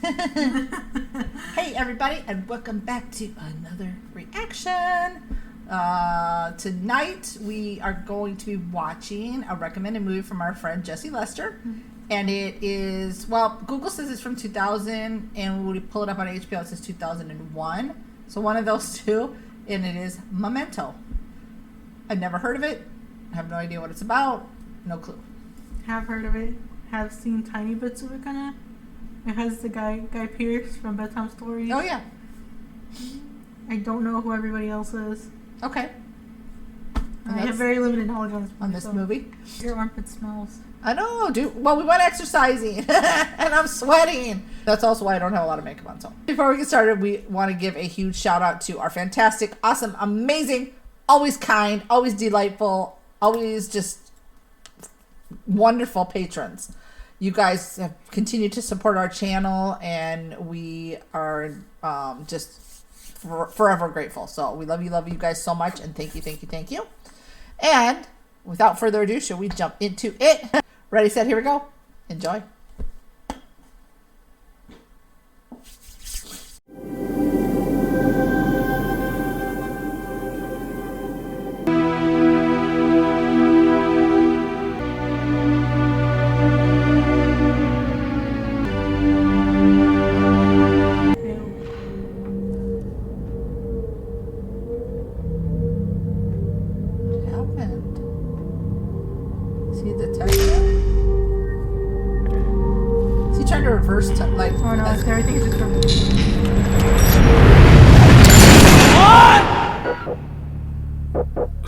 Hey everybody, and welcome back to another reaction. Tonight we are going to be watching a recommended movie from our friend Jessie Lester. And it is, well, Google says it's from 2000, and when we pull it up on HBO it says 2001. So one of those two, and it is Memento. I've never heard of it. I have no idea what it's about. No clue. Have heard of it. Have seen tiny bits of it, kind of. It has the guy Pearce from Bedtime Stories. Oh yeah. I don't know who everybody else is. Okay. I have very limited knowledge on this movie. Your armpit smells. I know, dude. Well, we went exercising, and I'm sweating. That's also why I don't have a lot of makeup on. So before we get started, we want to give a huge shout out to our fantastic, awesome, amazing, always kind, always delightful, always just wonderful patrons. You guys have continued to support our channel, and we are just forever grateful. So we love you guys so much, and thank you. And without further ado, shall we jump into it? Ready, set, here we go. Enjoy. Reverse like oh no, everything is just What?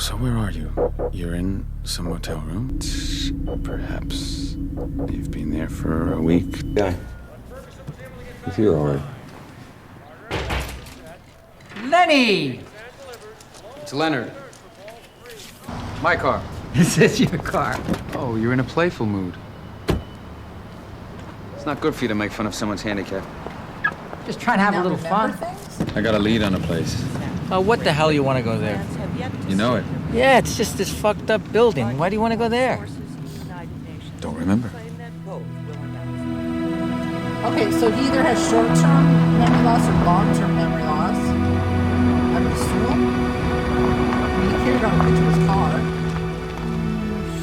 So where are you? You're in some motel room? Perhaps you've been there for a week. Yeah. If you're all right. Lenny! It's Leonard. My car. This is your car. Oh, you're in a playful mood. It's not good for you to make fun of someone's handicap. Just trying to have a little fun. I got a lead on a place. What the hell you want to go there? You know it? Yeah, it's just this fucked up building. Why do you want to go there? Don't remember. Okay, so he either has short-term memory loss or long-term memory loss. I would assume. He carried on a picture of his car.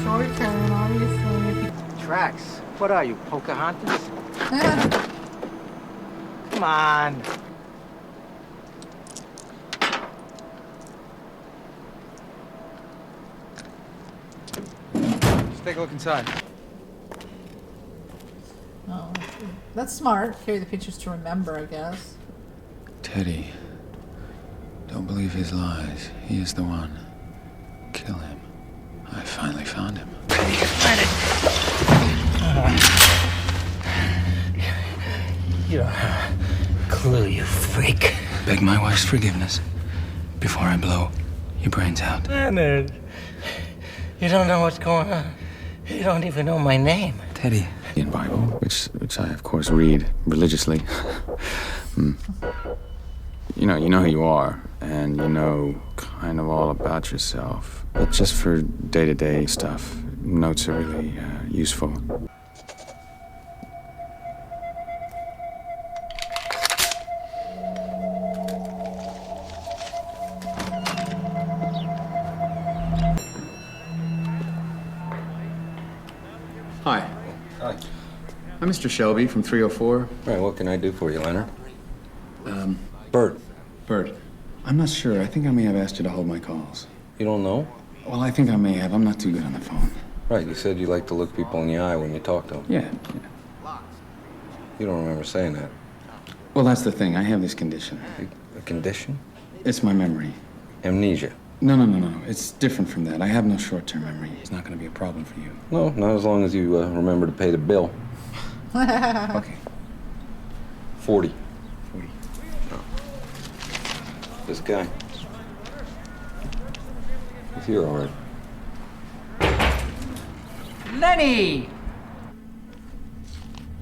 short-term, obviously. Tracks. What are you, Pocahontas? Come on. Just take a look inside. Oh, that's smart. Carry the pictures to remember, I guess. Teddy. Don't believe his lies. He is the one. Kill him. I finally found him. You don't have a clue, you freak. Beg my wife's forgiveness before I blow your brains out. Leonard, you don't know what's going on. You don't even know my name. Teddy. In Bible, which I of course read religiously. You know who you are, and you know kind of all about yourself. But just for day-to-day stuff, notes are really useful. Hi. Hi. I'm Mr. Shelby from 304. All right, what can I do for you, Leonard? Bert. Bert, I'm not sure. I think I may have asked you to hold my calls. You don't know? Well, I think I may have. I'm not too good on the phone. Right, you said you like to look people in the eye when you talk to them. Yeah. You don't remember saying that. Well, that's the thing. I have this condition. A condition? It's my memory. Amnesia. No. It's different from that. I have no short-term memory. It's not going to be a problem for you. No, not as long as you remember to pay the bill. Okay. 40. 40. Oh. This guy. If you're all right. Lenny!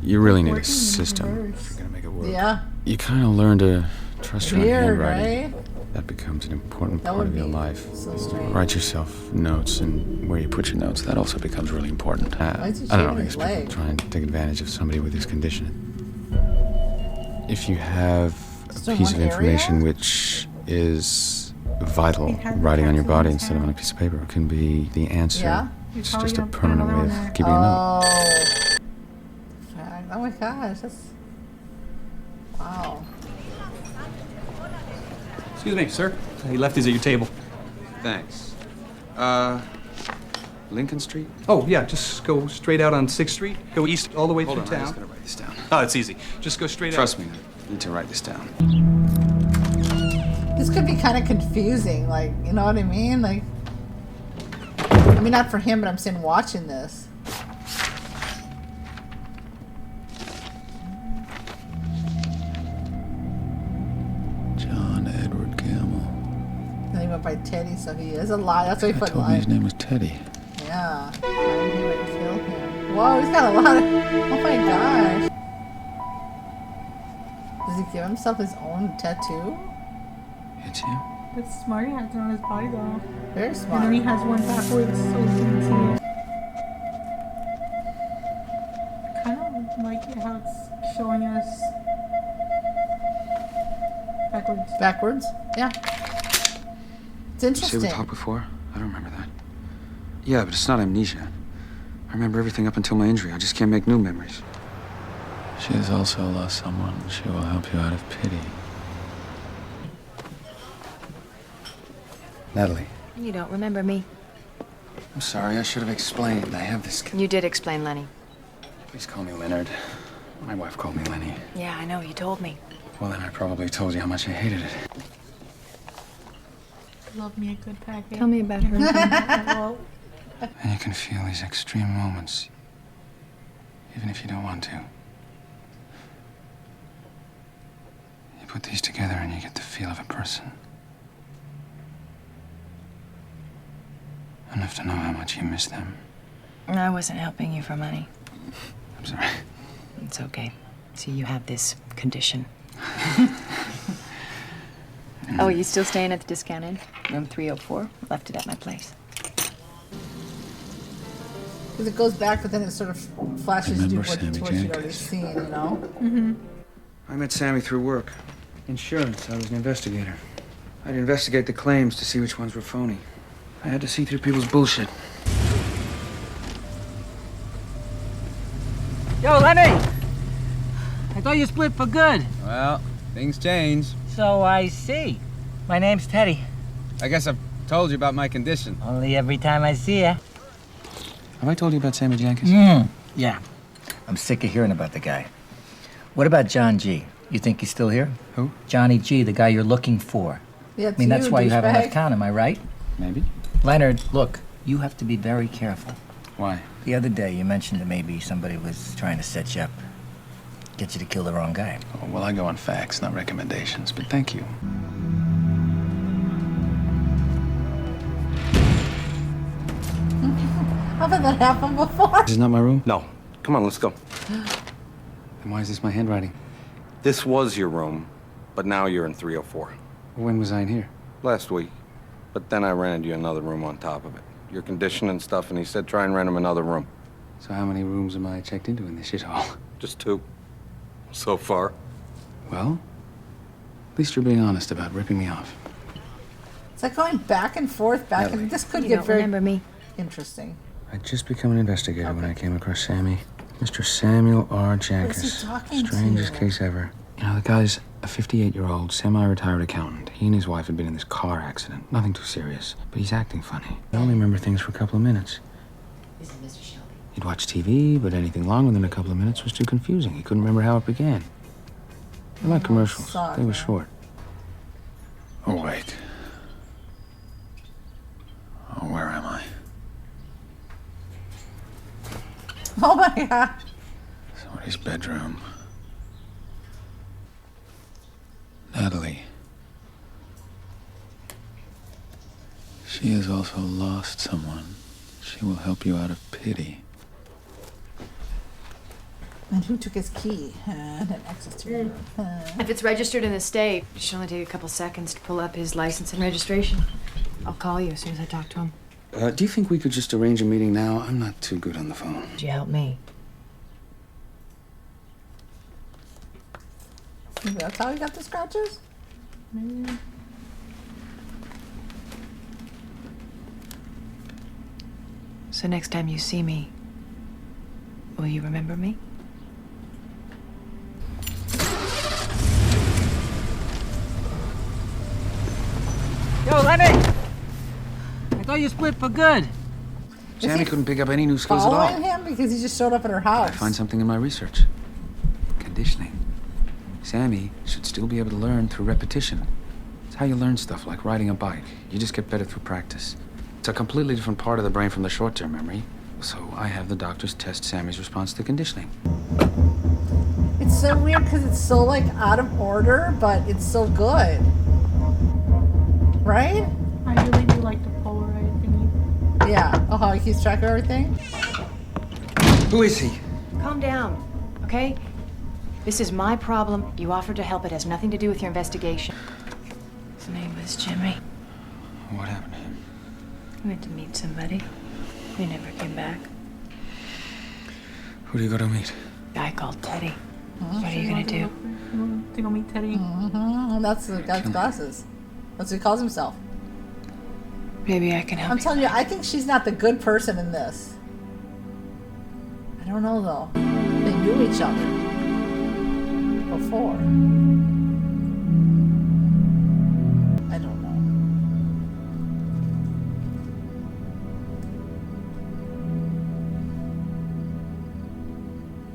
You really need a Working in system reverse. if you're gonna make it work. Yeah. You kind of learn to trust your own Weird, handwriting. right? That becomes an important That part would of your be life. so strange. Write yourself notes, and where you put your notes, that also becomes really important. Why is he I don't know, shaving I his guess people leg? try and take advantage of somebody with this condition. if you have Just a in piece one of information area? which is vital, It had writing on your capsules body in instead of on a town. piece of paper can be the answer. Yeah? It's You're just a probably gonna put permanent another way one of there. keeping a note. Oh my gosh, that's... Wow. Excuse me, sir. He left these at your table. Thanks. Lincoln Street? Oh, yeah, just go straight out on 6th Street. Go east all the way Hold through on, I just town. gotta write this down. Oh, it's easy. Just go straight Trust out. me, I need to write this down. This could be kind of confusing, like, you know what I mean? Like, I mean, not for him, but I'm saying watching this. John Edward Gamble. And he went by Teddy, so he is a lie. That's why he I put told me his lie. name was Teddy. Yeah. Why he would kill him. Whoa, he's got a lot of... Oh my gosh. Does he give himself his own tattoo? It's him. It's smart. He has it on his body though. Very And smart. then he has one backwards so you can see it. I kind of like it how it's showing us backwards. Backwards? Yeah. It's Did you say we interesting. talked before? I don't remember that. Yeah, but it's not amnesia. I remember everything up until my injury. I just can't make new memories. She has also lost someone. She will help you out of pity. Natalie, You don't remember me. I'm sorry. I should have explained. I have this. You did explain, Lenny. Please call me Leonard. My wife called me Lenny. Yeah, I know, you told me. Well, then I probably told you how much I hated it. Love me a good package. Tell me about her. Well, And you can feel these extreme moments, even if you don't want to. You put these together and you get the feel of a person. Enough to know how much you miss them. I wasn't helping you for money. I'm sorry. It's okay. See, you have this condition. Oh, you still staying at the Discount Inn? Room 304? Left it at my place. Because it goes back, but then it sort of flashes to Remember what Sammy to what you'd already Jenkins? seen, you know? I met Sammy through work. Insurance. I was an investigator. I'd investigate the claims to see which ones were phony. I had to see through people's bullshit. Yo, Lenny! I thought you split for good. Well, things change. So I see. My name's Teddy. I guess I've told you about my condition. Only every time I see ya. Have I told you about Sammy Jenkins? Yeah. I'm sick of hearing about the guy. What about John G? You think he's still here? Who? Johnny G, the guy you're looking for. Yeah, I mean, that's why you haven't left town, am I right? Maybe. Leonard, look, you have to be very careful. Why? The other day, you mentioned that maybe somebody was trying to set you up, get you to kill the wrong guy. Oh, well, I go on facts, not recommendations, but thank you. Haven't that happened before? This is not my room? No. Come on, let's go. Then why is this my handwriting? This was your room, but now you're in 304. When was I in here? Last week. But then I rented you another room on top of it. Your condition and stuff, and he said try and rent him another room. So how many rooms am I checked into in this shithole? Just 2. So far. Well, at least you're being honest about ripping me off. It's like going back and forth, back and this could You get don't very remember me. interesting. I'd just become an investigator when I came across Sammy. Mr. Samuel R. Jenkins. What is he talking to? Strangest case ever. You know, the guy's a 58-year-old, semi-retired accountant. He and his wife had been in this car accident. Nothing too serious, but he's acting funny. I only remember things for a couple of minutes. This is Mr. Shelby. He'd watch TV, but anything longer than a couple of minutes was too confusing. He couldn't remember how it began. They're like commercials. They were short. Oh, wait. Oh, where am I? Oh my god. Somebody's bedroom. Natalie. She has also lost someone. She will help you out of pity. And who took his key and had access to it? If it's registered in the state, it should only take a couple seconds to pull up his license and registration. I'll call you as soon as I talk to him. Do you think we could just arrange a meeting now? I'm not too good on the phone. Would you help me? Maybe that's how he got the scratches? Maybe. So next time you see me, will you remember me? Yo, Leonard! I thought you split for good. Sammy couldn't pick up any new skills at all. Following him because he just showed up at her house. I find something in my research. Conditioning. Sammy should still be able to learn through repetition. It's how you learn stuff like riding a bike. You just get better through practice. It's a completely different part of the brain from the short-term memory. So I have the doctors test Sammy's response to conditioning. It's so weird because it's so like out of order, but it's so good. Right? I really do like the Polaroid thingy. Yeah. Oh, how he keeps track of everything? Who is he? Calm down, okay? This is my problem. You offered to help. It has nothing to do with your investigation. His name was Jimmy. What happened to him? He went to meet somebody. He never came back. Who do you go to meet? A guy called Teddy. What are you gonna do? To go meet Teddy. Mm-hmm. That's the guy's glasses. That's what he calls himself. Maybe I can help I'm you. telling you, I think she's not the good person in this. I don't know though. They knew each other before. I don't know.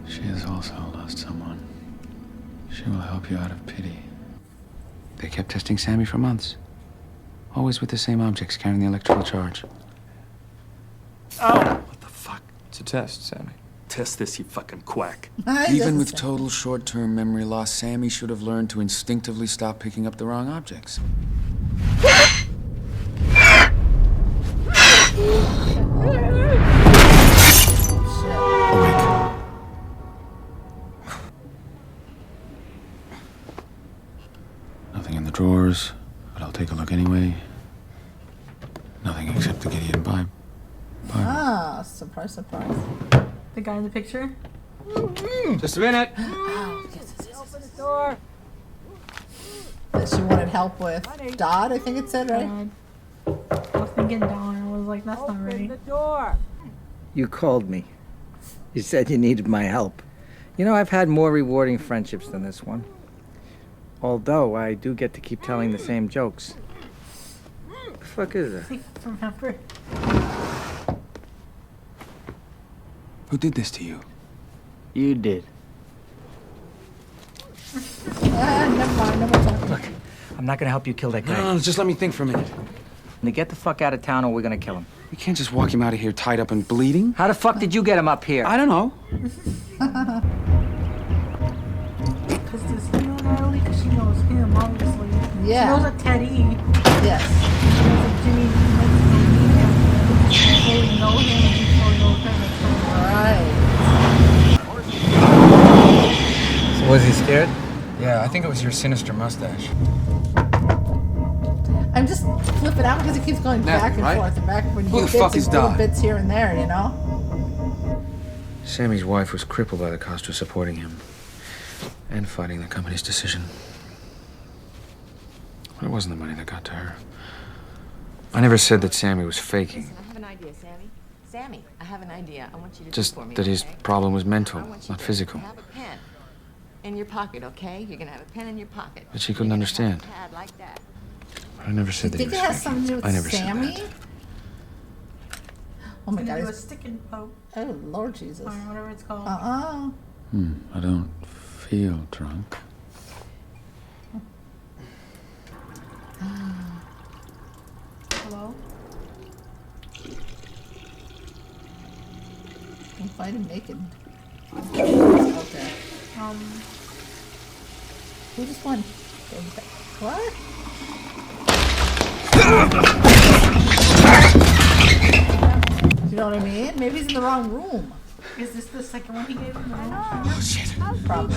She has also lost someone. She will help you out of pity. They kept testing Sammy for months. Always with the same objects carrying the electrical charge. What the fuck? It's a test, Sammy. Test this, you fucking quack. Even with total short-term memory loss, Sammy should have learned to instinctively stop picking up the wrong objects. Awake. Nothing in the drawers, but I'll take a look anyway. Nothing except the Gideon Bible. Ah, surprise, surprise. The guy in the picture. Just a minute. Oh, yes, yes, yes, Open yes. the door. That she wanted help with Dodd, I think it said, right? I was thinking down and I was like, that's not Open right. the door. You called me. You said you needed my help. You know, I've had more rewarding friendships than this one. Although I do get to keep telling the same jokes. What the fuck is that? Remember? Who did this to you? You did. Never mind, no more talking. Look, I'm not gonna help you kill that guy. No, just let me think for a minute. Now get the fuck out of town or we're gonna kill him. You can't just walk him out of here tied up and bleeding. How the fuck did you get him up here? I don't know. Because does he know Natalie? Because she knows him, obviously. Yeah. She knows a Teddy. Yes. She knows a Jimmy. She knows him. She know him. And she knows him. Right. So was he scared? Yeah, I think it was your sinister mustache. I'm just flipping out because it keeps going Natalie, back and right? forth and back when you Who get the bits fuck is and little Dodd? bits here and there, you know? Sammy's wife was crippled by the cost of supporting him and fighting the company's decision. But it wasn't the money that got to her. I never said that Sammy was faking. Listen, I have an idea, Sammy. Sammy, I have an idea. I want you to Just do for me, that his okay? problem was I mental, want you not to physical. have a pen in your pocket, okay? You're gonna have a pen in your pocket. But she couldn't You're gonna have understand. a pad like that. I never said You that he think was it has faking. something to do with I never Sammy? said that. Oh my Gonna god. do a it's- stick and poke Oh, Lord Jesus. or whatever it's called. I don't feel drunk. Hello? I'm fighting naked. Okay. Who just won? What? You know what I mean? Maybe he's in the wrong room. Is this the second one he gave him? Oh, shit. Probably.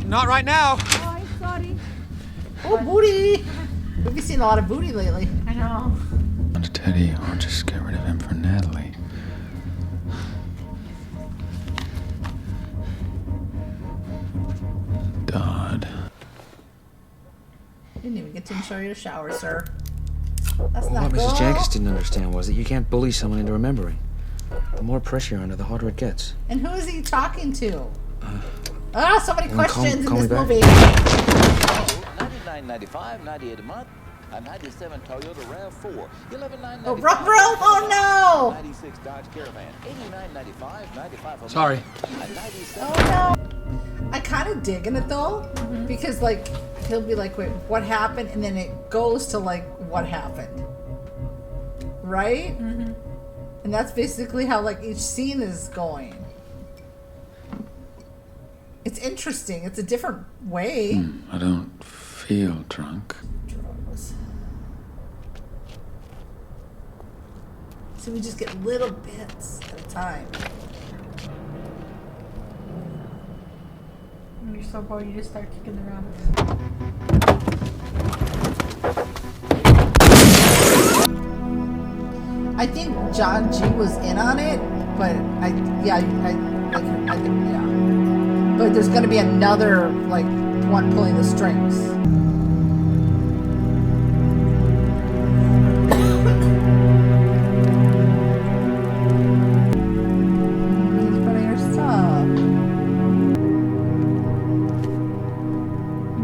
Not right now. Oh, booty! We've seen a lot of booty lately. I know. To Teddy, or just get rid of him for Natalie. Dodd. Didn't even get to show you a shower, sir. That's Well, not what cool. Mrs. Jankis didn't understand was that you can't bully someone into remembering. The more pressure you're under, the harder it gets. And who is he talking to? So many Well, questions call in me this back. movie. $99.95, $98 a month. A 97 Toyota RAV4, $11,995. Oh, rough room? Oh, no! 96 Dodge Caravan, $89.95, 95 a Sorry. month. A 97 Oh, no. I kind of digging it, though. Because, like, he'll be like, wait, what happened? And then it goes to, like, what happened. Right? And that's basically how, like, each scene is going. It's interesting. It's a different way. I don't feel drunk. Drugs. So we just get little bits at a time. When you're so bored, you just start kicking the rabbits. I think John G was in on it, but I think, yeah. But there's gonna be another, like, one pulling the strings. He's putting her stuff. You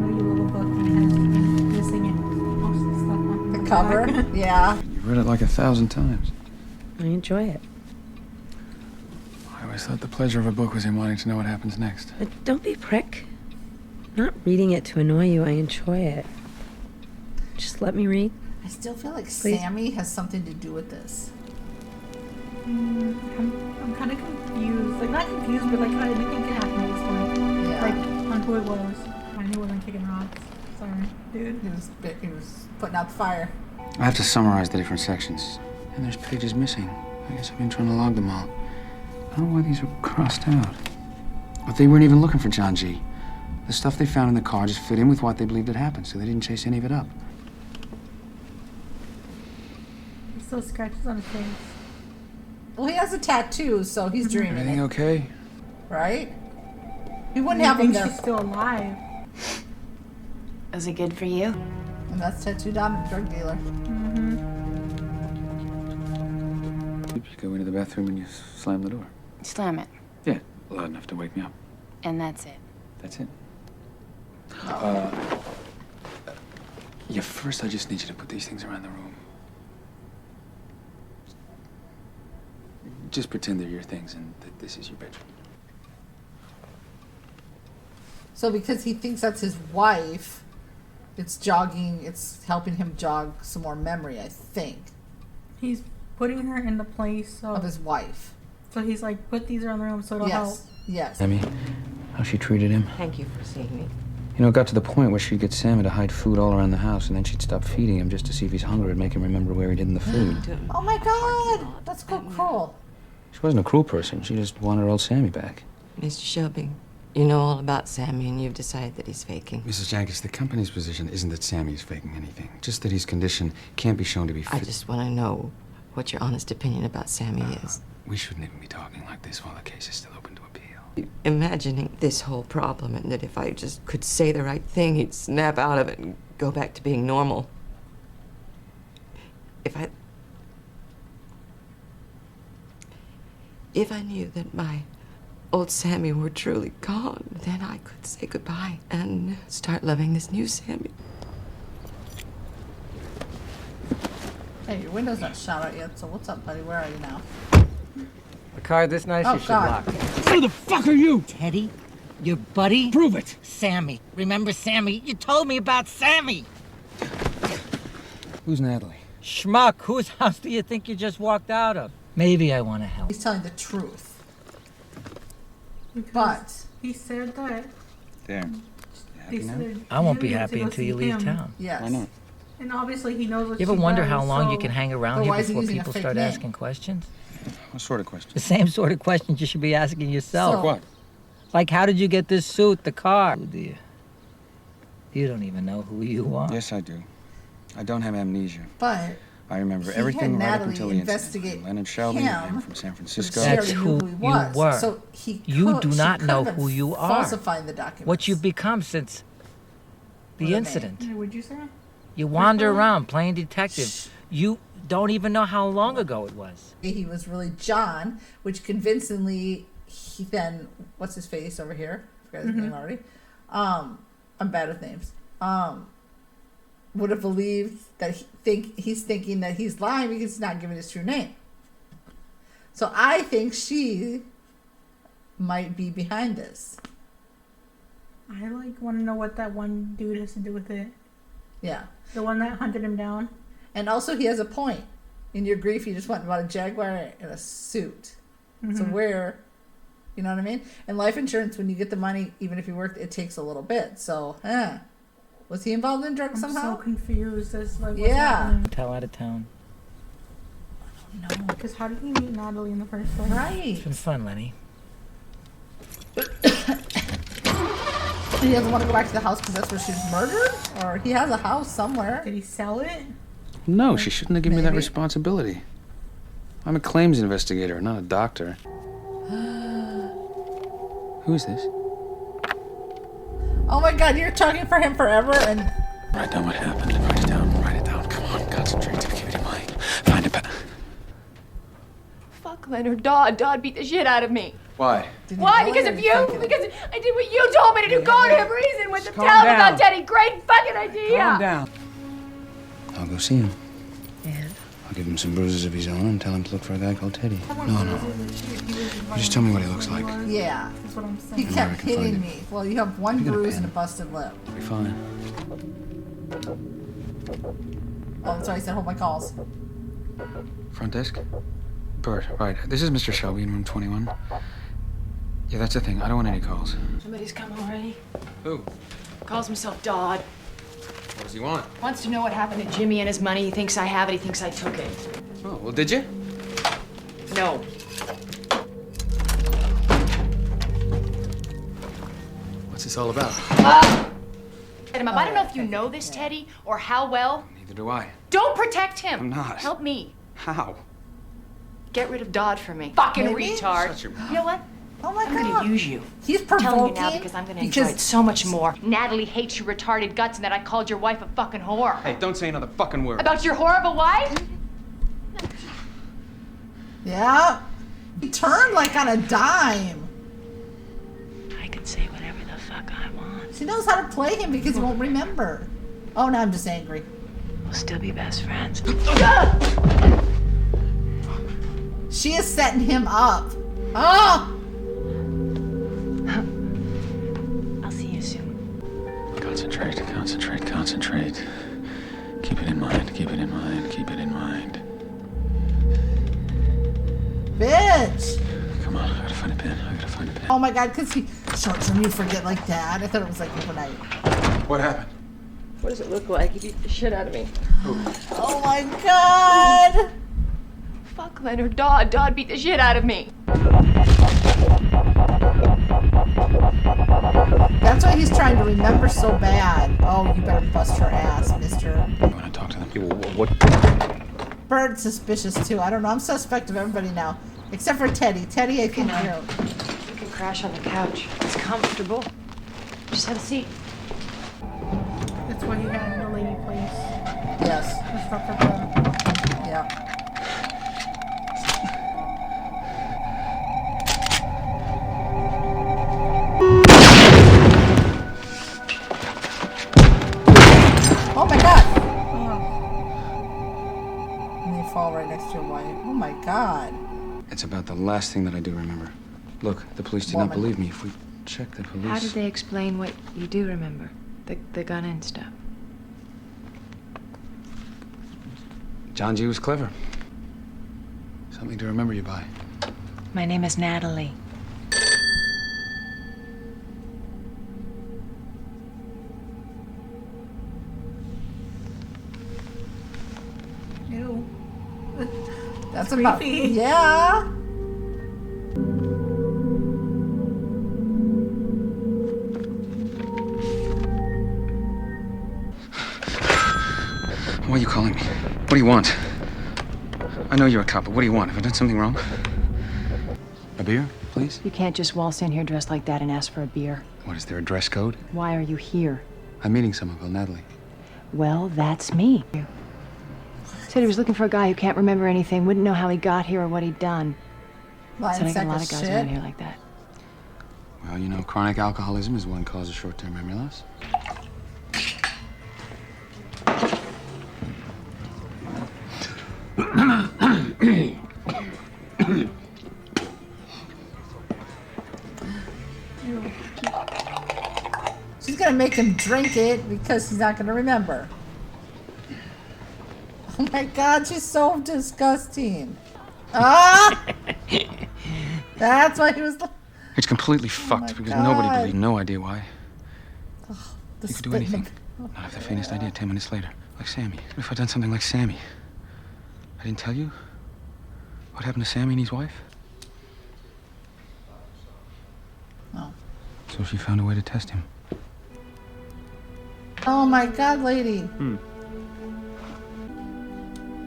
know, your little book and has been missing it. Most of the stuff on The cover, back. yeah. You've read it like 1,000 times. I enjoy it. I always thought the pleasure of a book was in wanting to know what happens next. Don't be a prick. I'm not reading it to annoy you. I enjoy it. Just let me read. I still feel like Please. Sammy has something to do with this. I'm kind of confused. Like, not confused, but like, I think it happened at this point. Yeah. Like, on who it was. I knew it wasn't kicking rocks. Sorry, dude. He was putting out the fire. I have to summarize the different sections. And there's pages missing. I guess I've been trying to log them all. I don't know why these were crossed out. But they weren't even looking for John G. The stuff they found in the car just fit in with what they believed had happened, so they didn't chase any of it up. He still scratches on his face. Well, he has a tattoo, so he's dreaming Everything it, okay? right? He wouldn't He have him thinks there. she's still alive. Was it good for you? And that's tattooed on a drug dealer. You go into the bathroom and you slam the door. Slam it. Yeah, loud enough to wake me up. And that's it. That's it. Yeah, first I just need you to put these things around the room. Just pretend they're your things and that this is your bedroom. So because he thinks that's his wife, it's helping him jog some more memory, I think, He's putting her in the place of his wife. So he's like, put these around the room so it'll Yes, help. yes. Sammy, how she treated him. Thank you for seeing me. You know, it got to the point where she'd get Sammy to hide food all around the house, and then she'd stop feeding him just to see if he's hungry and make him remember where he'd hidden the food. Oh my God, that's so cruel. She wasn't a cruel person. She just wanted her old Sammy back. Mr. Shelby, you know all about Sammy and you've decided that he's faking. Mrs. Jankis, the company's position isn't that Sammy's faking anything. Just that his condition can't be shown to be I fit. just want to know what your honest opinion about Sammy is. We shouldn't even be talking like this while the case is still open to appeal. Imagining this whole problem and that if I just could say the right thing, he'd snap out of it and go back to being normal. If I knew that my old Sammy were truly gone, then I could say goodbye and start loving this new Sammy. Hey, your window's not shot out yet, so what's up, buddy? Where are you now? A car this nice, Oh, you should God. lock. Who the fuck are you? Teddy? Your buddy? Prove it. Sammy. Remember Sammy? You told me about Sammy. Who's Natalie? Schmuck, whose house do you think you just walked out of? Maybe I want to help. He's telling the truth. Because But he said that. There. They said I won't be you happy to go until you see leave him. town. yes. Why not? And obviously he knows what You ever she wonder does, how long you so- can hang around But here why is he before using a people fake start name? asking questions? What sort of question? The same sort of questions you should be asking yourself. So- What? Like, how did you get this suit, the car? Who do you? You don't even know who you are. Yes, I do. I don't have amnesia. But I remember he everything had right up Natalie until the incident. investigate Leonard Shelby, him, I'm from San Francisco. That's Sherry who knew who he you was, were. So he You could- do she not could know have who you are. Falsifying the documents. What you've become since The incident. What'd you say? You wander around playing detective. You don't even know how long ago it was. He was really John, which convincingly he then, what's his face over here? I forgot his name already. I'm bad with names. Would have believed that he's thinking that he's lying because he's not giving his true name. So I think she might be behind this. I want to know what that one dude has to do with it. Yeah. The one that hunted him down. And also, he has a point. In your grief, you just went and bought a Jaguar and a suit. So where, you know what I mean? And life insurance, when you get the money, even if you work, it takes a little bit. So, was he involved in drugs somehow? I'm so confused as what's happening. Tell out of town. No. Because how did he meet Natalie in the first place? Right. It's been fun, Lenny. He doesn't want to go back to the house because that's where she was murdered? Or he has a house somewhere. Did he sell it? No, she shouldn't have given me that responsibility. I'm a claims investigator, not a doctor. Who is this? Oh my God, you're talking for him forever and... Write down what happened. Write it down. Write it down. Come on, concentrate. Keep it in mind. Find it. Fuck Leonard. Dodd beat the shit out of me. Why? Why? Because of you? Because I did what you told me to do. Go to him, reason with him. Tell him about Teddy. Great fucking idea. Calm down. I'll go see him. Yeah. I'll give him some bruises of his own and tell him to look for a guy called Teddy. No. You just tell me what he looks like. Yeah. That's what I'm saying. He kept hitting me. Well, you have one bruise and a busted lip. Be fine. Oh, that's why I said hold my calls. Front desk? Bert, right. This is Mr. Shelby in room 21. Yeah, that's the thing. I don't want any calls. Somebody's come already. Who? Calls himself Dodd. What does he want? Wants to know what happened to Jimmy and his money. He thinks I have it. He thinks I took it. Oh, well, did you? No. What's this all about? Set him up. I don't know if you know this, Teddy, or how well. Neither do I. Don't protect him. I'm not. Help me. How? Get rid of Dodd for me. Fucking Maybe? retard. Shut your mouth. You know what? Oh my I'm God. gonna use you. He's I'm telling provoking. you now because I'm gonna enjoy it so much more. Natalie hates your retarded guts and that I called your wife a fucking whore. Hey, don't say another fucking word. About your whore of a wife? Yeah. He turned like on a dime. I can say whatever the fuck I want. She knows how to play him because he won't remember. Oh, now I'm just angry. We'll still be best friends. She is setting him up. Oh! I'll see you soon. Concentrate. Keep it in mind. Keep it in mind. Bitch! Come on, I gotta find a pen. Oh my God, because he short term you forget like that. I thought it was like overnight. What happened? What does it look like? He beat the shit out of me. Oh my God! Fuck Leonard. Dodd beat the shit out of me. That's why he's trying to remember so bad. Oh, you better bust her ass, mister. You wanna talk to them? What? Bird's suspicious too. I don't know. I'm suspect of everybody now. Except for Teddy. Teddy, I think, you know. You can crash on the couch. It's comfortable. Just have a seat. That's why he had the lady place. Yes. The stuff at the... Yeah. Oh my God! And they fall right next to your wife. Oh my God. It's about the last thing that I do remember. Look, the police did not Woman. believe me. If we check the police... How did they explain what you do remember? The gun and stuff. John G. was clever. Something to remember you by. My name is Natalie. Ew. That's Creepy. about... Yeah. Why are you calling me? What do you want? I know you're a cop, but what do you want? Have I done something wrong? A beer, please? You can't just waltz in here dressed like that and ask for a beer. What, is there a dress code? Why are you here? I'm meeting someone called Natalie. Well, that's me. Said he was looking for a guy who can't remember anything, wouldn't know how he got here or what he'd done. Said I got a lot of guys around here like that. Well, you know, chronic alcoholism is one cause of short-term memory loss. She's gonna make him drink it because he's not gonna remember. Oh my god, she's so disgusting. Ah! That's why he was. It's completely fucked because nobody believed. No idea why. You could do anything. Not have the faintest idea 10 minutes later. Like Sammy. What if I'd done something like Sammy? I didn't tell you? What happened to Sammy and his wife? No. So she found a way to test him. Oh my god, lady.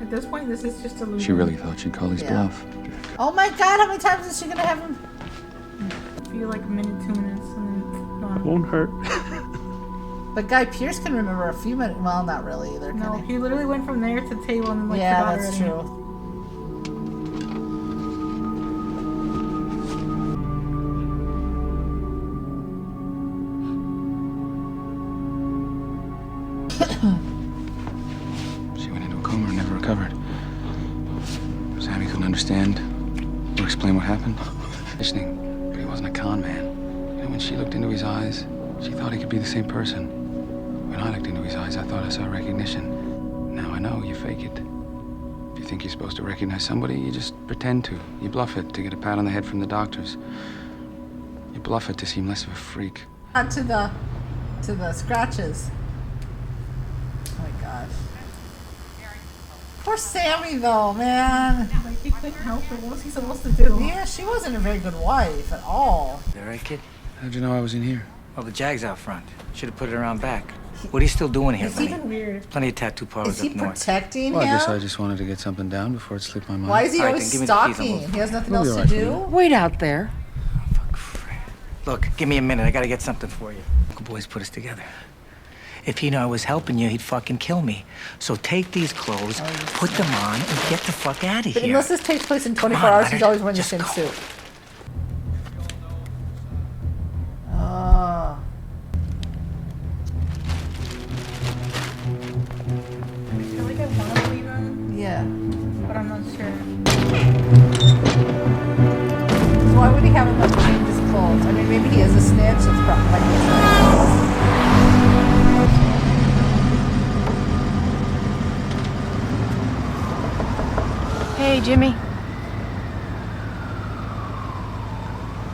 At this point, this is just a loser. She really thought she'd call his bluff. Oh my god, how many times is she gonna have him? I feel like a minute, 2 minutes, and then gone. Won't hurt. But Guy Pearce can remember a few minutes. Well, not really either. No, he literally went from there to the table and like yeah, forgot that's already. true. She went into a coma and never recovered. Sammy couldn't understand or explain what happened. Listening, but he wasn't a con man. You know, when she looked into his eyes, she thought he could be the same person. When I looked into his eyes, I thought I saw recognition. Now I know you fake it. If you think you're supposed to recognize somebody, you just pretend to. You bluff it to get a pat on the head from the doctors. You bluff it to seem less of a freak. Not to the scratches. Oh my gosh. Poor Sammy though, man. Like he couldn't help it. What was he supposed to do? Yeah, she wasn't a very good wife at all. All right, kid? How'd you know I was in here? Well, the Jag's out front. Should have put it around back. What are you still doing here, It's buddy? even weird. Plenty of tattoo parlors Is he up north. protecting Well, I guess him? I just wanted to get something down before it slipped my mind. Why is he All right, always then give me the keys, I'll stalking? move. He has nothing We'll be else all to right for do? Wait out there. Look, give me a minute. I gotta get something for you. Uncle Boy's put us together. If he knew I was helping you, he'd fucking kill me. So take these clothes, put them on, and get the fuck out of But here. unless this takes place in 24 Come on, hours, he's Leonard, always wearing the just same go. suit. Oh. I feel like I want to believe him, Yeah. but I'm not sure. So why would he have him like change his clothes? I mean, maybe he is a snitch. It's probably like a snitch. Hey, Jimmy.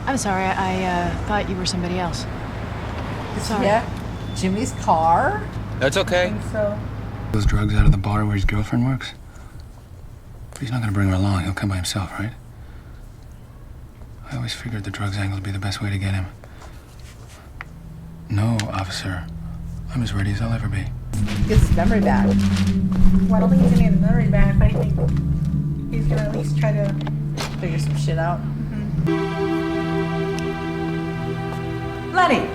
I'm sorry, I thought you were somebody else. Sorry. Yeah. Jimmy's car? That's okay. I think so. Those drugs out of the bar where his girlfriend works? But he's not gonna bring her along. He'll come by himself, right? I always figured the drugs angle would be the best way to get him. No, officer. I'm as ready as I'll ever be. Gets his memory back. Well, I don't think he's gonna get the memory back, but I think he's gonna at least try to figure some shit out. Lenny!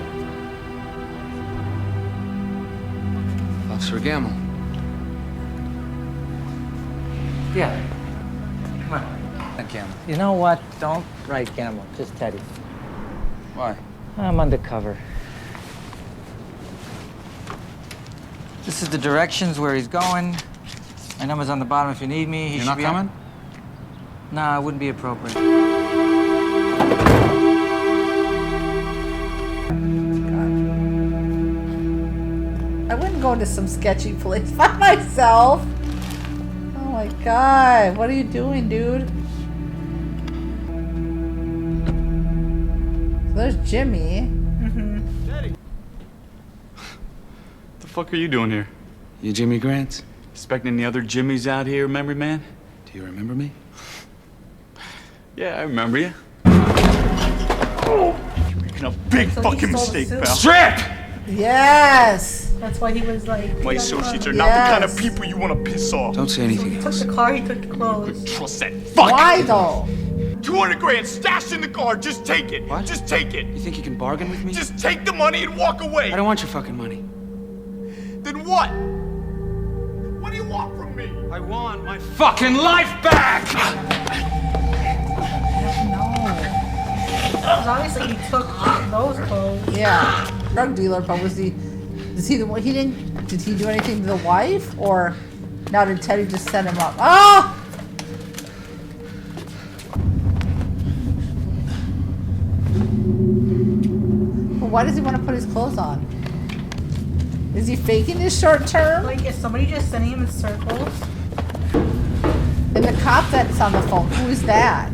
Officer Gamble. Yeah. Come on. Gamble. You know what? Don't write Gamble. Just Teddy. Why? I'm undercover. This is the directions where he's going. My number's on the bottom if you need me. He You're should not be coming? Nah, it wouldn't be appropriate. I wouldn't go into some sketchy place by myself. Oh my god, what are you doing, dude? So there's Jimmy. Daddy. What the fuck are you doing here? You Jimmy Grant? Expecting any other Jimmys out here, memory man? Do you remember me? Yeah, I remember you. You're making a big So he fucking stole the mistake, suit? pal. Strip! Yes! That's why he was like. My associates are not the kind of people you want to piss off. Don't say anything He else. took the car, he took the clothes. Trust that fuck. Why though? 200 grand stashed in the car. Just take it. What? Just take it. You think you can bargain with me? Just take the money and walk away. I don't want your fucking money. Then what? What do you want from me? I want my fucking life back! Because obviously he took those clothes. Yeah, drug dealer, but was he? Is he the one? He didn't. Did he do anything to the wife, or now did Teddy just set him up? Oh! Well, why does he want to put his clothes on? Is he faking his short term? Like, is somebody just sending him in circles? And the cop that's on the phone, who is that?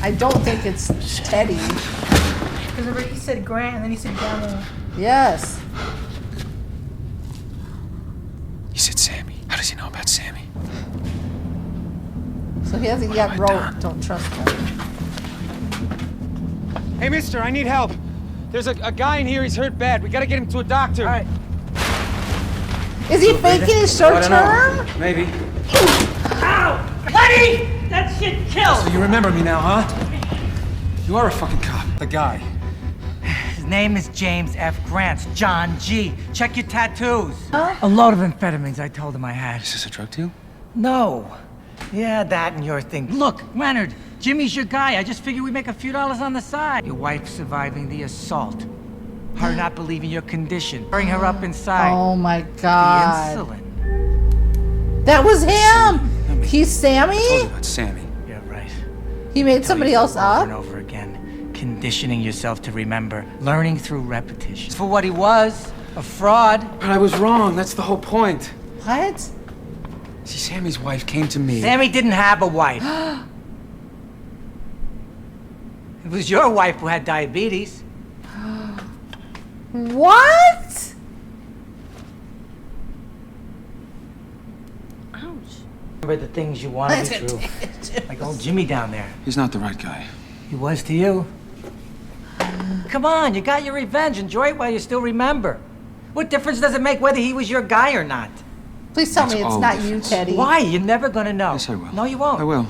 I don't think it's Teddy. Because remember he said Grant and then he said Gamble. Yes. He said Sammy. How does he know about Sammy? So he hasn't yet wrote, don't trust him. Hey, mister, I need help. There's a guy in here, he's hurt bad. We gotta get him to a doctor. All right. Is he faking his short term? Maybe. Ow! Lenny! That shit kills! So you remember me now, huh? You are a fucking cop. The guy. His name is James F. Grant. John G. Check your tattoos. Huh? A load of amphetamines I told him I had. Is this a drug deal? No. Yeah, that and your thing. Look, Leonard, Jimmy's your guy. I just figured we'd make a few dollars on the side. Your wife surviving the assault. Her not believing your condition. Bring her up inside. Oh my God. The insulin. That was him! He's Sammy? I told you about Sammy. Yeah, right. He made somebody else up? Over and over again. Conditioning yourself to remember. Learning through repetition. For what he was, a fraud. But I was wrong. That's the whole point. What? See, Sammy's wife came to me. Sammy didn't have a wife. It was your wife who had diabetes. What? Ouch. Remember the things you wanted to do. Like old Jimmy down there. He's not the right guy. He was to you. Come on, you got your revenge. Enjoy it while you still remember. What difference does it make whether he was your guy or not? Please tell me Makes it's all not difference. you, Teddy. Why? You're never gonna know. Yes, I will. No, you won't. I will.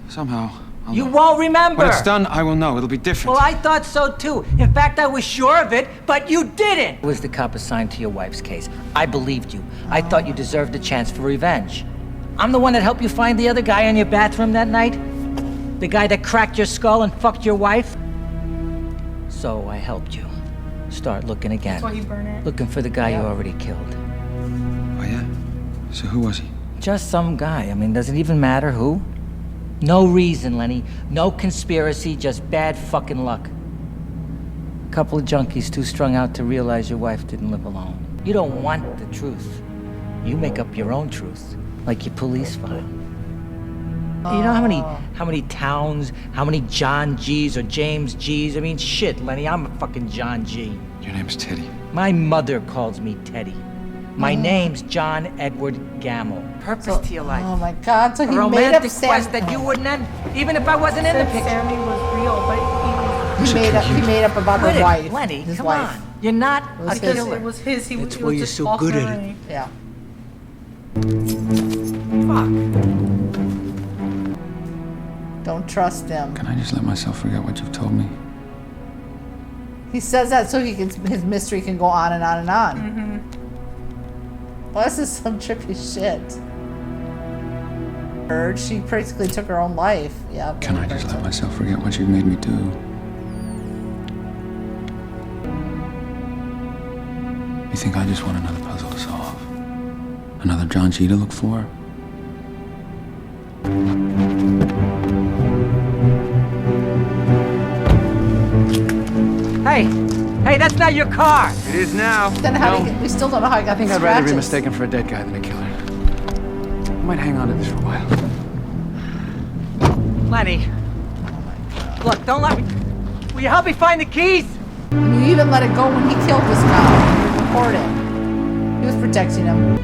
Somehow. I'll You know. won't remember. When it's done, I will know. It'll be different. Well, I thought so too. In fact, I was sure of it, but you didn't. Was the cop assigned to your wife's case? I believed you. I thought you deserved a chance for revenge. I'm the one that helped you find the other guy in your bathroom that night? The guy that cracked your skull and fucked your wife? So I helped you. Start looking again. That's why he burned it. Looking for the guy you already killed. Oh, yeah? So who was he? Just some guy. I mean, does it even matter who? No reason, Lenny. No conspiracy, just bad fucking luck. A couple of junkies too strung out to realize your wife didn't live alone. You don't want the truth. You make up your own truth, like your police file. You know how many towns, how many John G's or James G's? I mean, shit, Lenny, I'm a fucking John G. Your name's Teddy. My mother calls me Teddy. My name's John Edward Gamble. Purpose to your life. Oh my God! So he A made up romantic Sam. quest that you wouldn't end, even if I wasn't in the Said picture. Sammy was real, but He made up about Quit her it, wife. Lenny, his come wife. on. You're not a because killer. it was his. That's It why was you're just so false good at memory. Yeah. Don't trust him. Can I just let myself forget what you've told me? He says that so his mystery can go on and on and on. Well, this is some trippy shit. She basically took her own life. Yeah. Can I just let myself forget what you've made me do? You think I just want another puzzle to solve? Another John G to look for? Hey, that's not your car. It is now. Then how did we still don't know how he got I think the I'd rather be scratches. mistaken for a dead guy than a killer. I might hang on to this for a while. Lenny. Look, don't let me. Will you help me find the keys? And you even let it go when he killed this guy. Report him. He was protecting him.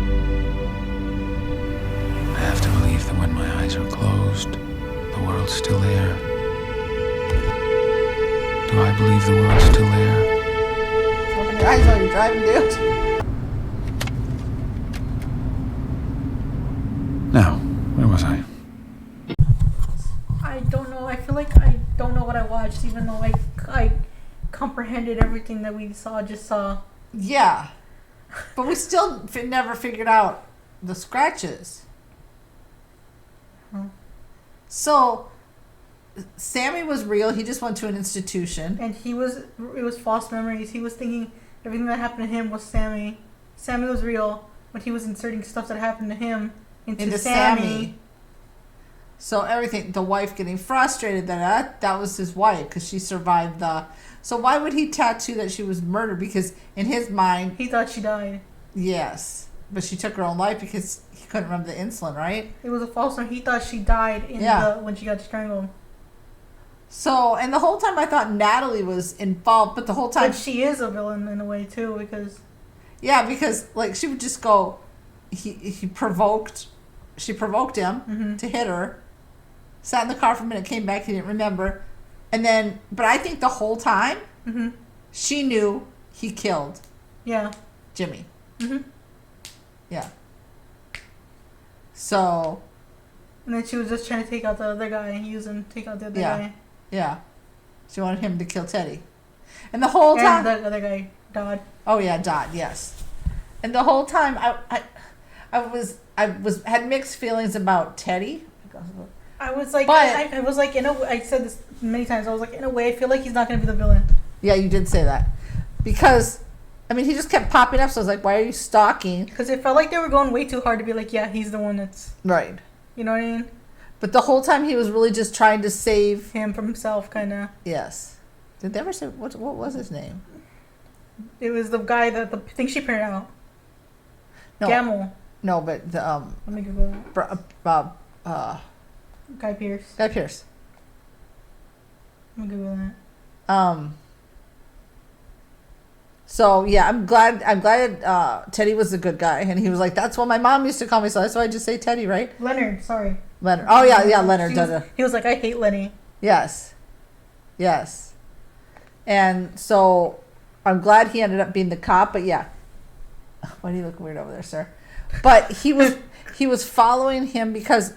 I have to believe that when my eyes are closed, the world's still there. Do I believe the world's still there? Open your eyes while you're driving, dude. Now, where was I? I don't know. I feel like I don't know what I watched, even though I comprehended everything that we saw. Just saw. Yeah. But we still never figured out the scratches. Hmm. So, Sammy was real. He just went to an institution. And it was false memories. He was thinking everything that happened to him was Sammy. Sammy was real, but he was inserting stuff that happened to him into Sammy. So everything, the wife getting frustrated, that was his wife because she survived the... So why would he tattoo that she was murdered? Because in his mind... He thought she died. Yes. But she took her own life because he couldn't remember the insulin, right? It was a false one. He thought she died when she got strangled. So, and the whole time I thought Natalie was involved, but the whole time... But she is a villain in a way, too, because... Yeah, because, like, she would just go... She provoked him to hit her. Sat in the car for a minute, came back, he didn't remember. And then... But I think the whole time, she knew he killed Jimmy. Yeah. So... And then she was just trying to take out the other guy and use him to take out the other guy. Yeah. She wanted him to kill Teddy. And the whole time... And the other guy, Dodd. Oh, yeah, Dodd, yes. And the whole time, I had mixed feelings about Teddy. I was like, But- I was like, I said this many times, I was like, in a way, I feel like he's not going to be the villain. Yeah, you did say that. Because, I mean, he just kept popping up, so I was like, why are you stalking? Because it felt like they were going way too hard to be like, yeah, he's the one that's... Right. You know what I mean? But the whole time he was really just trying to save... Him from himself, kind of. Yes. Did they ever say... What was his name? It was the guy that the thing she printed out. No. Gamble. No, but the... Let me Google that. Guy Pearce. Guy Pearce. Let me Google that. So yeah, I'm glad Teddy was a good guy, and he was like, that's what my mom used to call me, so that's why I just say Teddy, right? Leonard, sorry. Leonard. Oh yeah, Leonard. He was like, I hate Lenny. Yes. And so I'm glad he ended up being the cop, but yeah. Why do you look weird over there, sir? But he was following him because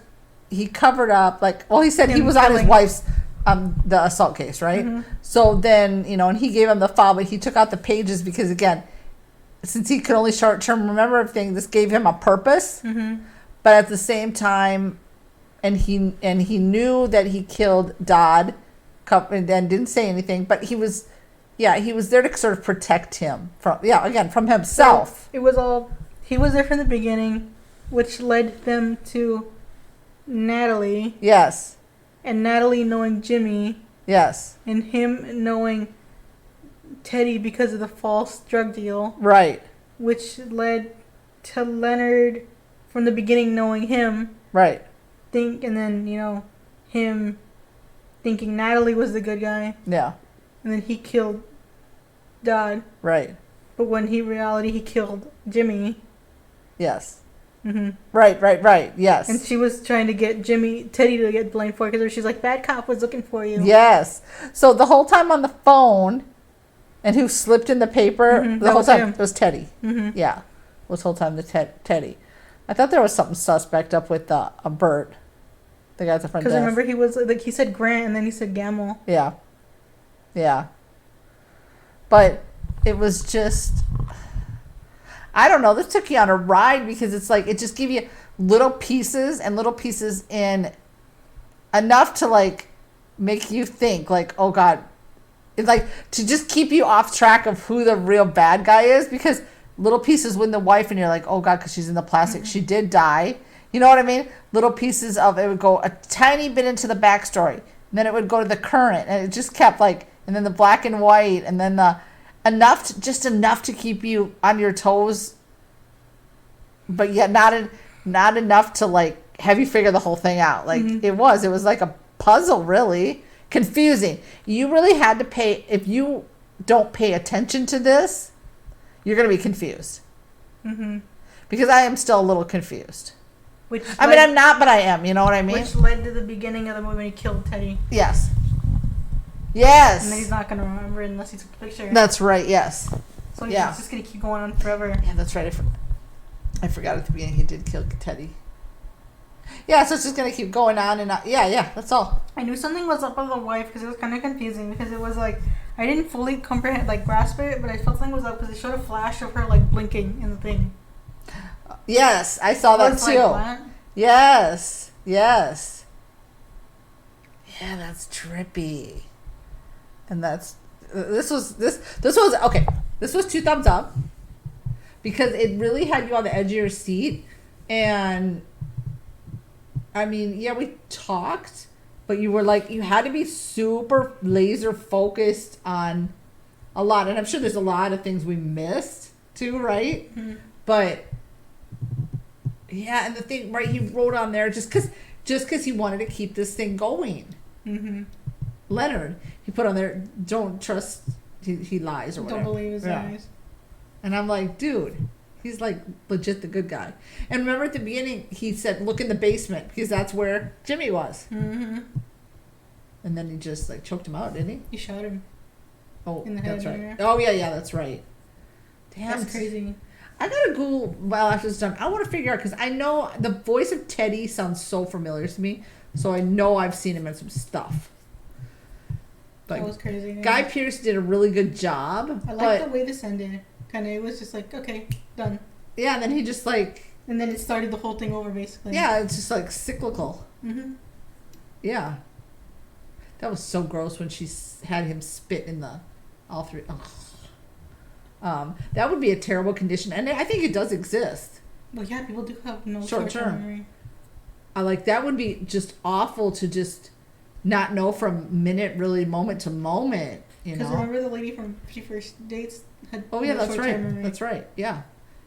he covered up, like, well, he said he was on his wife's the assault case, right? So then, and he gave him the file, but he took out the pages because, again, since he could only short-term remember everything, this gave him a purpose. But at the same time, and he knew that he killed Dodd, and didn't say anything, but he was there to sort of protect him from himself. So it was he was there from the beginning, which led them to Natalie. Yes. And Natalie knowing Jimmy. Yes. And him knowing Teddy because of the false drug deal. Right. Which led to Leonard from the beginning knowing him. Right. And then, him thinking Natalie was the good guy. Yeah. And then he killed Dodd. Right. But when in reality he killed Jimmy. Yes. Right. Yes. And she was trying to get Teddy to get blamed for it because she's like, bad cop was looking for you. Yes. So the whole time on the phone, and who slipped in the paper, the whole time, it was Teddy. Yeah. Was the whole time Teddy. I thought there was something suspect up with Bert, the guy at the front desk. Because remember he was, like, he said Grant and then he said Gamble. Yeah. But it was just... I don't know. This took you on a ride because it's like it just gave you little pieces in enough to like make you think like, oh God, it's like to just keep you off track of who the real bad guy is because little pieces when the wife and you're like, oh God, because she's in the plastic, she did die. You know what I mean? Little pieces of it would go a tiny bit into the backstory, and then it would go to the current, and it just kept like, and then the black and white, and then the. Enough to keep you on your toes, but yet not enough to like have you figure the whole thing out. Like it was like a puzzle, really confusing. You really had to pay. If you don't pay attention to this, you're gonna be confused. Because I am still a little confused. I'm not, but I am. You know what I mean? Which led to the beginning of the movie when he killed Teddy. Yes. And then he's not going to remember unless he took a picture. That's right, yes. So he's just going to keep going on forever. Yeah, that's right. I forgot at the beginning he did kill Teddy. Yeah, so it's just going to keep going on and on. Yeah, that's all. I knew something was up with the wife because it was kind of confusing because it was like, I didn't fully comprehend, like grasp it, but I felt something was up because it showed a flash of her like blinking in the thing. Yes, I saw that too. Like, yes. Yeah, that's trippy. And this was okay. This was 2 thumbs up because it really had you on the edge of your seat. And I mean, yeah, we talked, but you were like, you had to be super laser focused on a lot. And I'm sure there's a lot of things we missed too, right? Mm-hmm. But yeah, and the thing, right, he wrote on there just because he wanted to keep this thing going. Mm-hmm. Leonard, he put on there, don't trust, he lies or whatever. Don't believe his eyes. And I'm like, dude, he's like legit the good guy. And remember at the beginning, he said, look in the basement because that's where Jimmy was. Mm-hmm. And then he just like choked him out, didn't he? He shot him. Oh, in the that's head. right. Oh, yeah, that's right. Damn. That's crazy. I gotta Google while after it's done. I want to figure out because I know the voice of Teddy sounds so familiar to me, so I know I've seen him in some stuff. But that was crazy. Guy Pearce did a really good job. I like the way this ended. Kind of, it was just like, okay, done. Yeah, and then he just like. And then it started the whole thing over, basically. Yeah, it's just like cyclical. Mm-hmm. Yeah. That was so gross when she had him spit in the all three. That would be a terrible condition, and I think it does exist. Well, yeah, people do have no short-term memory. I like that would be just awful to just not know from moment to moment. You know, because remember the lady from 50 First Dates had. Oh yeah, that's right. Memory. That's right. Yeah,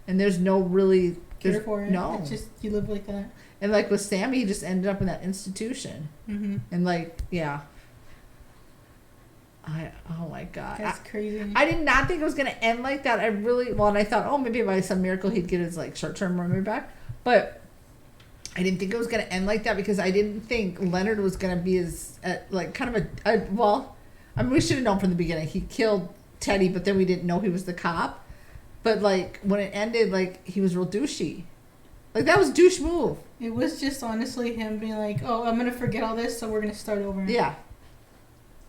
and there's no really cure for it. No, it's just you live like that. And like with Sammy, he just ended up in that institution, and like yeah. Oh my god, that's crazy. I did not think it was gonna end like that. And I thought, oh, maybe by some miracle he'd get his like short-term memory back, but I didn't think it was gonna end like that because I didn't think Leonard was gonna be as like kind of well, I mean we should have known from the beginning he killed Teddy, but then we didn't know he was the cop. But like when it ended, like he was real douchey. Like that was douche move. It was just honestly him being like, oh, I'm gonna forget all this, so we're gonna start over. Yeah.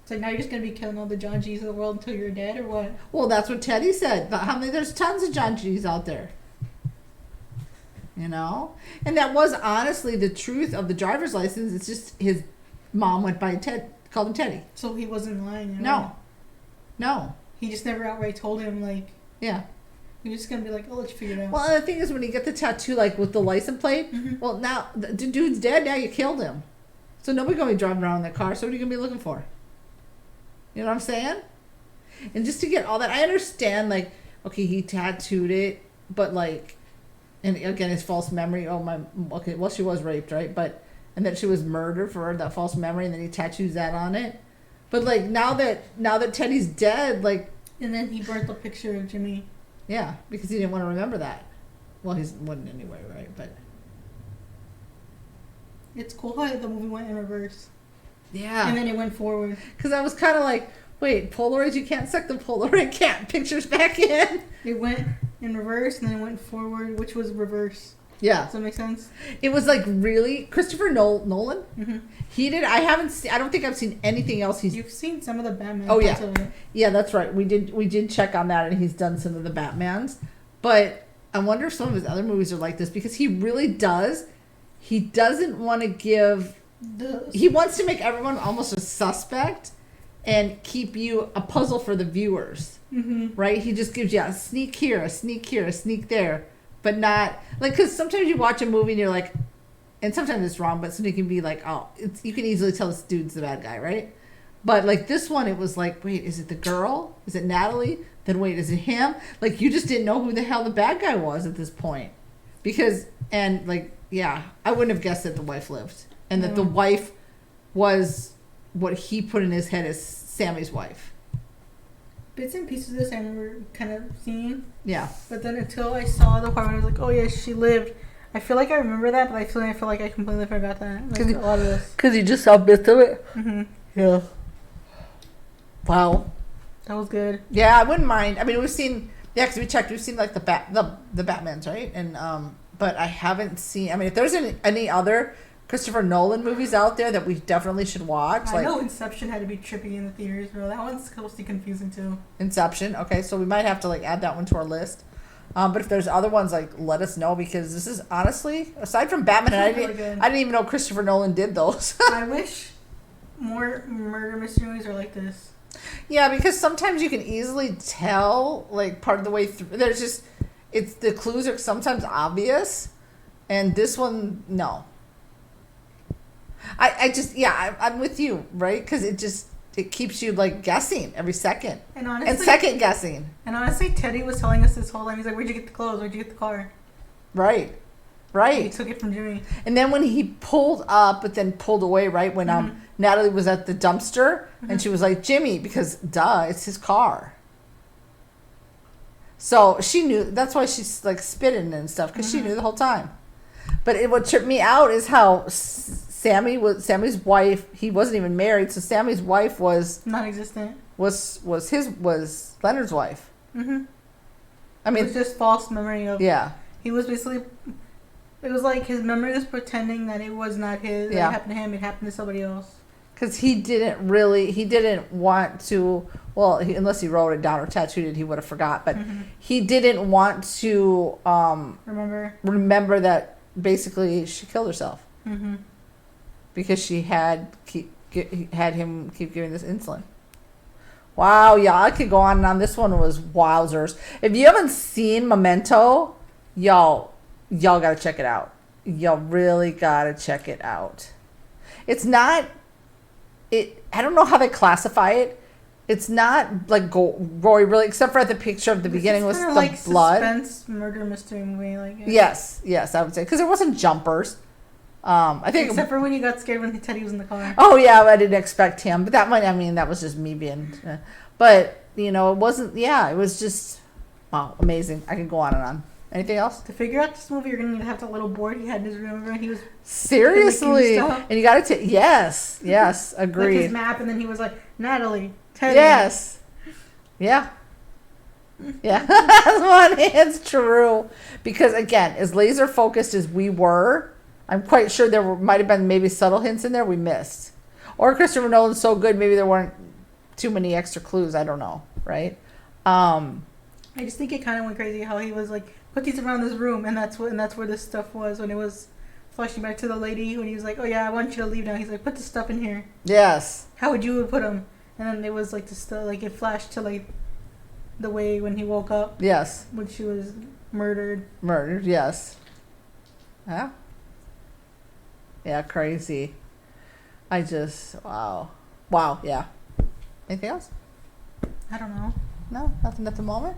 It's like now you're just gonna be killing all the John G's of the world until you're dead, or what? Well, that's what Teddy said. But how many? There's tons of John G's out there. You know, and that was honestly the truth of the driver's license. It's just his mom went by called him Teddy. So he wasn't lying. No. He just never outright told him like. Yeah. He was just gonna be like, "I'll let you figure it out." Well, and the thing is, when you get the tattoo, like with the license plate, well, now the dude's dead. Now you killed him, so nobody's gonna be driving around in that car. So what are you gonna be looking for? You know what I'm saying? And just to get all that, I understand. Like, okay, he tattooed it, but like, and again, his false memory. Oh my, okay. Well, she was raped, right? But and then she was murdered for that false memory, and then he tattoos that on it. But like now that Teddy's dead, like, and then he burnt the picture of Jimmy. Yeah, because he didn't want to remember that. Well, he wouldn't anyway, right? But it's cool how the movie went in reverse. Yeah. And then it went forward. Because I was kind of like, wait, Polaroids, you can't suck the Polaroid pictures back in. It went in reverse and then it went forward, which was reverse. Yeah. Does that make sense? It was like really Christopher Nolan. Mm-hmm. He did. I don't think I've seen anything else. You've seen some of the Batman. Oh yeah, yeah, that's right. We did check on that, and he's done some of the Batmans. But I wonder if some of his other movies are like this because he really does. He doesn't want to give. He wants to make everyone almost a suspect, and keep you a puzzle for the viewers. Mm-hmm. Right? He just gives you a sneak here, a sneak here, a sneak there. But not like because sometimes you watch a movie and you're like, and sometimes it's wrong, but somebody can be like, oh, you can easily tell this dude's the bad guy, right? But like this one, it was like, wait, is it the girl? Is it Natalie? Then wait, is it him? Like you just didn't know who the hell the bad guy was at this point, because and like yeah, I wouldn't have guessed that the wife lived and that the wife was what he put in his head as Sammy's wife. Bits and pieces of this I remember kind of seeing. Yeah. But then until I saw the part where I was like, oh yeah, she lived. I feel like I remember that, but I feel like I completely forgot that. Like a lot of this. Because you just saw bits of it? Mm-hmm. Yeah. Wow. That was good. Yeah, I wouldn't mind. I mean, we've seen, yeah, because we checked, we've seen like the Batmans, right? And, but I haven't seen, I mean, if there's any other Christopher Nolan movies out there that we definitely should watch. I know Inception had to be trippy in the theaters, bro. That one's supposed to be confusing too. Inception. Okay, so we might have to like add that one to our list. But if there's other ones, like let us know, because this is honestly, aside from Batman, I didn't even know Christopher Nolan did those. I wish more murder mystery movies are like this. Yeah, because sometimes you can easily tell like part of the way through. There's just the clues are sometimes obvious, and this one no. I'm with you, right? Because it keeps you like guessing every second, and honestly, second guessing. And honestly, Teddy was telling us this whole time. He's like, "Where'd you get the clothes? Where'd you get the car?" Right. He took it from Jimmy. And then when he pulled up, but then pulled away, right when Natalie was at the dumpster, and she was like, "Jimmy," because duh, it's his car. So she knew. That's why she's like spitting and stuff, because she knew the whole time. But what tripped me out is how Sammy's wife. He wasn't even married, so Sammy's wife was non-existent. Was Leonard's wife. Mm-hmm. I mean, it was just false memory of. Yeah. He was basically. It was like his memory was pretending that it was not his. Yeah. It happened to him. It happened to somebody else. Because he didn't want to. Well, unless he wrote it down or tattooed it, he would have forgot. But he didn't want to remember that basically she killed herself. Mm-hmm. Because she had him keep giving this insulin. Wow, yeah, I could go on and on. This one was wowzers. If you haven't seen Memento, y'all gotta check it out. Y'all really gotta check it out. It's not. I don't know how they classify it. It's not like gory, really, except for at the picture of the beginning was the like blood. Suspense murder mystery movie, like. Yes, I would say, because there wasn't jumpers. I think except for when you got scared when Teddy was in the car. Oh yeah, I didn't expect him, but that was just me being. But it wasn't. Yeah, it was just wow, amazing. I can go on and on. Anything else? To figure out this movie, you're gonna need to have that little board he had in his room. He was seriously, and you got to yes, agreed. Like his map, and then he was like Natalie, Teddy. Yes, yeah. It's true, because again, as laser focused as we were, I'm quite sure there might have been maybe subtle hints in there we missed, or Christopher Nolan's so good maybe there weren't too many extra clues. I don't know, right? I just think it kind of went crazy how he was like, put these around this room, and that's where this stuff was when it was flashing back to the lady when he was like, oh yeah, I want you to leave now. He's like, put the stuff in here. Yes. How would you put them? And then it was like the stuff, like it flashed to like the way when he woke up. Yes. When she was murdered. Murdered. Yes. Yeah. Yeah, crazy. Wow. Yeah. Anything else? I don't know. No, nothing at the moment.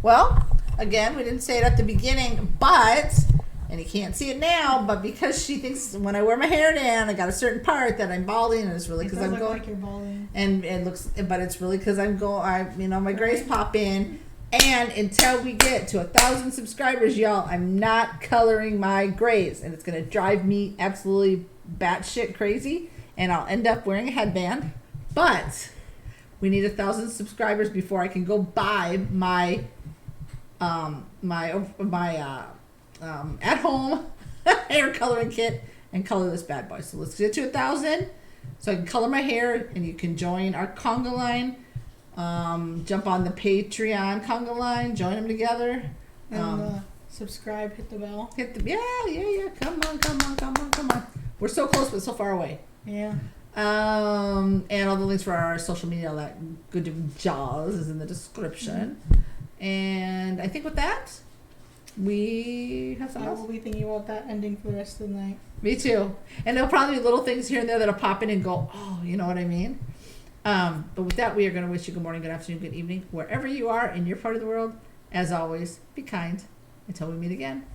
Well, again, we didn't say it at the beginning, and you can't see it now, but because she thinks when I wear my hair down, I got a certain part that I'm balding, and it's really because I'm going. Like you're balding. And it looks, but it's really because I'm going. My grays pop in, and until we get to 1,000 subscribers, y'all, I'm not coloring my grays, and it's gonna drive me absolutely batshit crazy, and I'll end up wearing a headband, but. We need 1,000 subscribers before I can go buy my at home hair coloring kit and color this bad boy. So let's get to 1,000 so I can color my hair, and you can join our conga line. Jump on the Patreon conga line, join them together. And subscribe, hit the bell. Yeah. Come on. We're so close but so far away. Yeah. And all the links for our social media, all that good jazz is in the description. And I think with that, we have something else. I will be thinking about that ending for the rest of the night. Me too. And there'll probably be little things here and there that'll pop in and go, oh, you know what I mean? But with that, we are going to wish you good morning, good afternoon, good evening, wherever you are in your part of the world. As always, be kind. Until we meet again.